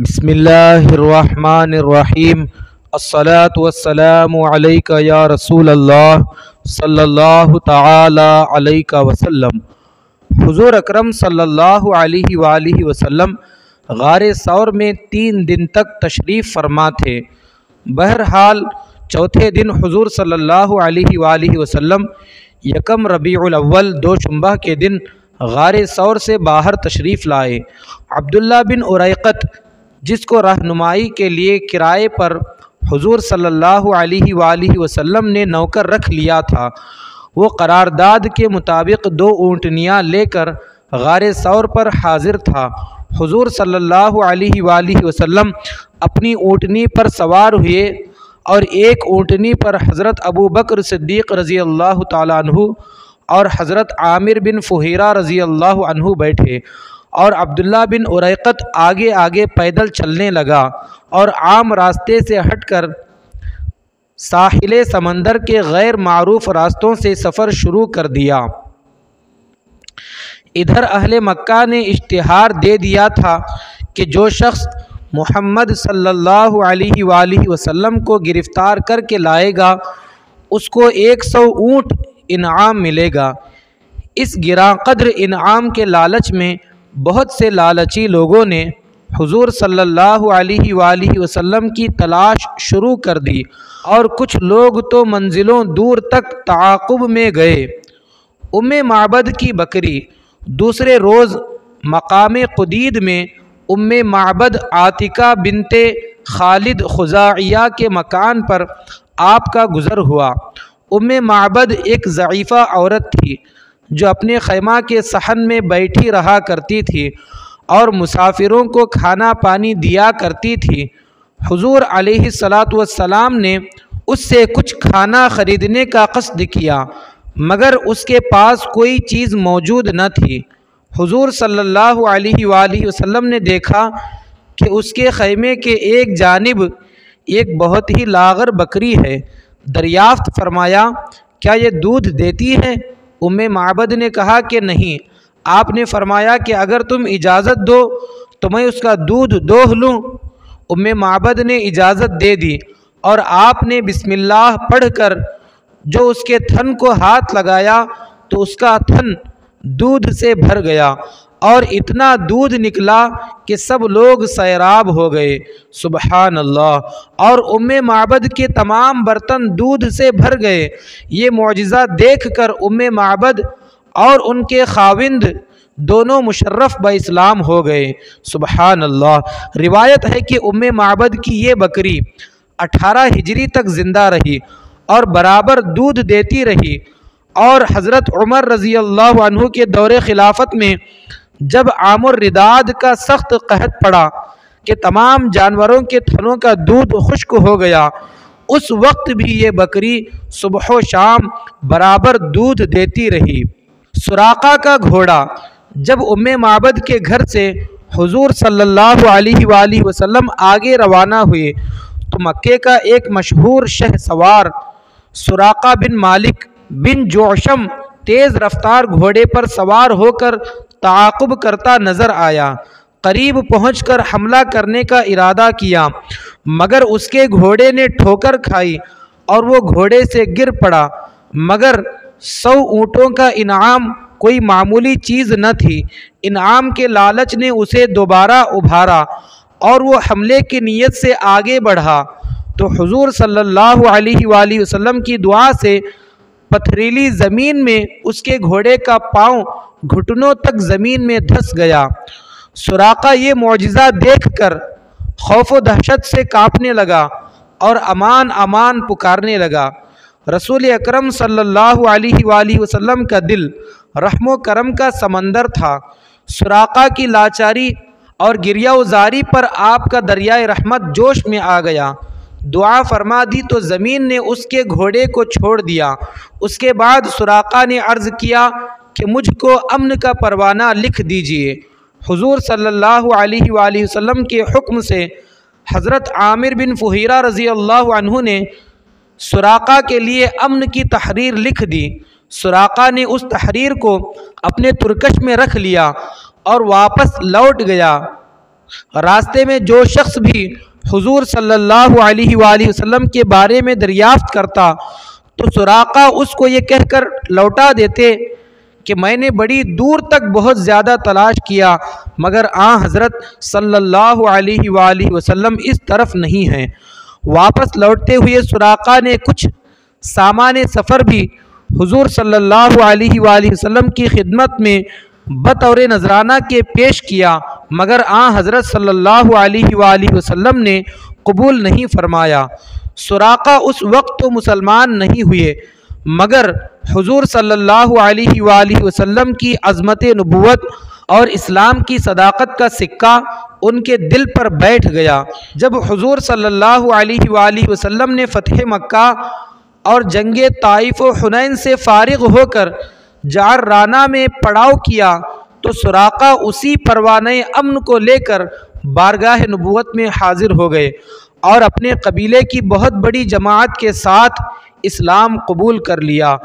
بسم اللہ الرحمن الرحیم الصلاۃ والسلام علیک یا رسول اللہ صلی اللہ تعالی علیہ وسلم۔ حضور اکرم صلی اللہ علیہ وآلہ وسلم غار ثور میں 3 دن تک تشریف فرما تھے۔ بہرحال چوتھے دن حضور صلی اللہ علیہ وآلہ وسلم یکم ربیع الاول دوشنبہ کے دن غار ثور سے باہر تشریف لائے۔ عبداللہ بن اریقط، جس کو رہنمائی کے لیے کرائے پر حضور صلی اللہ علیہ وآلہ وسلم نے نوکر رکھ لیا تھا، وہ قرارداد کے مطابق 2 اونٹنیاں لے کر غار ثور پر حاضر تھا۔ حضور صلی اللہ علیہ وآلہ وسلم اپنی اونٹنی پر سوار ہوئے اور ایک اونٹنی پر حضرت ابو بکر صدیق رضی اللہ تعالیٰ عنہ اور حضرت عامر بن فہیرہ رضی اللہ عنہ بیٹھے، اور عبداللہ بن اریقط آگے آگے پیدل چلنے لگا اور عام راستے سے ہٹ کر ساحل سمندر کے غیر معروف راستوں سے سفر شروع کر دیا۔ ادھر اہل مکہ نے اشتہار دے دیا تھا کہ جو شخص محمد صلی اللہ علیہ وآلہ وسلم کو گرفتار کر کے لائے گا اس کو 100 اونٹ انعام ملے گا۔ اس گراں قدر انعام کے لالچ میں بہت سے لالچی لوگوں نے حضور صلی اللہ علیہ وآلہ وسلم کی تلاش شروع کر دی، اور کچھ لوگ تو منزلوں دور تک تعاقب میں گئے۔ معبد کی بکری دوسرے روز مقام قدید میں معبد عاتکہ بنت خالد خزاعیہ کے مکان پر آپ کا گزر ہوا۔ معبد ایک ضعیفہ عورت تھی جو اپنے خیمہ کے صحن میں بیٹھی رہا کرتی تھی اور مسافروں کو کھانا پانی دیا کرتی تھی۔ حضور علیہ الصلاۃ والسلام نے اس سے کچھ کھانا خریدنے کا قصد کیا، مگر اس کے پاس کوئی چیز موجود نہ تھی۔ حضور صلی اللہ علیہ وآلہ وسلم نے دیکھا کہ اس کے خیمے کے ایک جانب ایک بہت ہی لاغر بکری ہے۔ دریافت فرمایا، کیا یہ دودھ دیتی ہے؟ معبد نے کہا کہ نہیں۔ آپ نے فرمایا کہ اگر تم اجازت دو تو میں اس کا دودھ دوہ لوں۔ معبد نے اجازت دے دی، اور آپ نے بسم اللہ پڑھ کر جو اس کے تھن کو ہاتھ لگایا تو اس کا تھن دودھ سے بھر گیا، اور اتنا دودھ نکلا کہ سب لوگ سیراب ہو گئے۔ سبحان اللہ! اور معبد کے تمام برتن دودھ سے بھر گئے۔ یہ معجزہ دیکھ کر معبد اور ان کے خاوند دونوں مشرف اسلام ہو گئے۔ سبحان اللہ! روایت ہے کہ معبد کی یہ بکری 18 ہجری تک زندہ رہی اور برابر دودھ دیتی رہی، اور حضرت عمر رضی اللہ عنہ کے دور خلافت میں جب عام الرداد کا سخت قحط پڑا کہ تمام جانوروں کے تھنوں کا دودھ خشک ہو گیا، اس وقت بھی یہ بکری صبح و شام برابر دودھ دیتی رہی۔ سراقہ کا گھوڑا جب معبد کے گھر سے حضور صلی اللہ علیہ وآلہ وسلم آگے روانہ ہوئے تو مکے کا ایک مشہور شہ سوار سراقہ بن مالک بن جعشم تیز رفتار گھوڑے پر سوار ہو کر تعاقب کرتا نظر آیا۔ قریب پہنچ کر حملہ کرنے کا ارادہ کیا، مگر اس کے گھوڑے نے ٹھوکر کھائی اور وہ گھوڑے سے گر پڑا، مگر 100 اونٹوں کا انعام کوئی معمولی چیز نہ تھی۔ انعام کے لالچ نے اسے دوبارہ ابھارا اور وہ حملے کی نیت سے آگے بڑھا تو حضور صلی اللہ علیہ وآلہ وسلم کی دعا سے پتھریلی زمین میں اس کے گھوڑے کا پاؤں گھٹنوں تک زمین میں دھس گیا۔ سراقہ یہ معجزہ دیکھ کر خوف و دہشت سے کانپنے لگا اور امان امان پکارنے لگا۔ رسول اکرم صلی اللہ علیہ وآلہ وسلم کا دل رحم و کرم کا سمندر تھا۔ سراقہ کی لاچاری اور گریہ وزاری پر آپ کا دریائے رحمت جوش میں آ گیا۔ دعا فرما دی تو زمین نے اس کے گھوڑے کو چھوڑ دیا۔ اس کے بعد سراقہ نے عرض کیا کہ مجھ کو امن کا پروانہ لکھ دیجئے۔ حضور صلی اللہ علیہ وآلہ وسلم کے حکم سے حضرت عامر بن فہیرہ رضی اللہ عنہ نے سراقہ کے لیے امن کی تحریر لکھ دی۔ سراقہ نے اس تحریر کو اپنے ترکش میں رکھ لیا اور واپس لوٹ گیا۔ راستے میں جو شخص بھی حضور صلی اللہ علیہ وآلہ وسلم کے بارے میں دریافت کرتا تو سراقہ اس کو یہ کہہ کر لوٹا دیتے کہ میں نے بڑی دور تک بہت زیادہ تلاش کیا مگر حضرت صلی اللہ علیہ وآلہ وسلم اس طرف نہیں ہیں۔ واپس لوٹتے ہوئے سراقہ نے کچھ سامان سفر بھی حضور صلی اللہ علیہ وآلہ وسلم کی خدمت میں بطور نذرانہ کے پیش کیا مگر حضرت صلی اللہ علیہ وآلہ وسلم نے قبول نہیں فرمایا۔ سراقہ اس وقت تو مسلمان نہیں ہوئے مگر حضور صلی اللہ علیہ وآلہ وسلم کی عظمت نبوت اور اسلام کی صداقت کا سکہ ان کے دل پر بیٹھ گیا۔ جب حضور صلی اللہ علیہ وآلہ وسلم نے فتح مکہ اور جنگ طائف و حنین سے فارغ ہو کر جعرانہ میں پڑاؤ کیا تو سراقہ اسی پروانہ امن کو لے کر بارگاہ نبوت میں حاضر ہو گئے اور اپنے قبیلے کی بہت بڑی جماعت کے ساتھ اسلام قبول کر لیا۔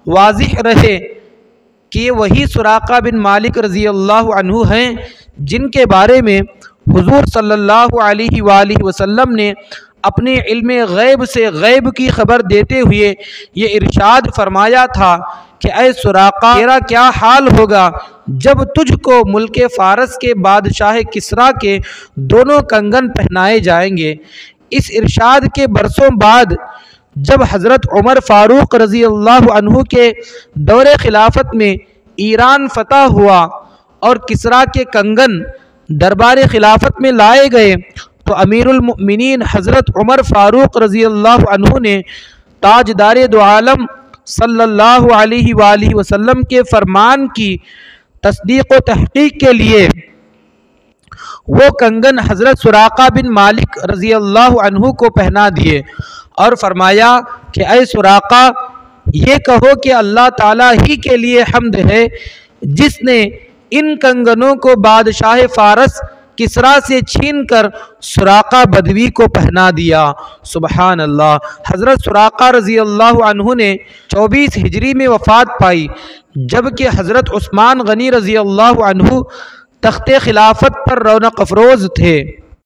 واضح رہے کہ یہ وہی سراقہ بن مالک رضی اللہ عنہ ہیں جن کے بارے میں حضور صلی اللہ علیہ وآلہ وسلم نے اپنے علم غیب سے غیب کی خبر دیتے ہوئے یہ ارشاد فرمایا تھا کہ اے سراقہ تیرا کیا حال ہوگا جب تجھ کو ملک فارس کے بادشاہ کسریٰ کے دونوں کنگن پہنائے جائیں گے۔ اس ارشاد کے برسوں بعد جب حضرت عمر فاروق رضی اللہ عنہ کے دور خلافت میں ایران فتح ہوا اور کسریٰ کے کنگن دربار خلافت میں لائے گئے تو امیر المؤمنین حضرت عمر فاروق رضی اللہ عنہ نے تاجدار دو عالم صلی اللہ علیہ وآلہ وسلم کے فرمان کی تصدیق و تحقیق کے لیے وہ کنگن حضرت سراقہ بن مالک رضی اللہ عنہ کو پہنا دیے اور فرمایا کہ اے سراقہ یہ کہو کہ اللہ تعالیٰ ہی کے لیے حمد ہے جس نے ان کنگنوں کو بادشاہ فارس کسریٰ سے چھین کر سراقہ بدوی کو پہنا دیا۔ سبحان اللہ۔ حضرت سراقہ رضی اللہ عنہ نے 24 ہجری میں وفات پائی جبکہ حضرت عثمان غنی رضی اللہ عنہ تخت خلافت پر رونق افروز تھے۔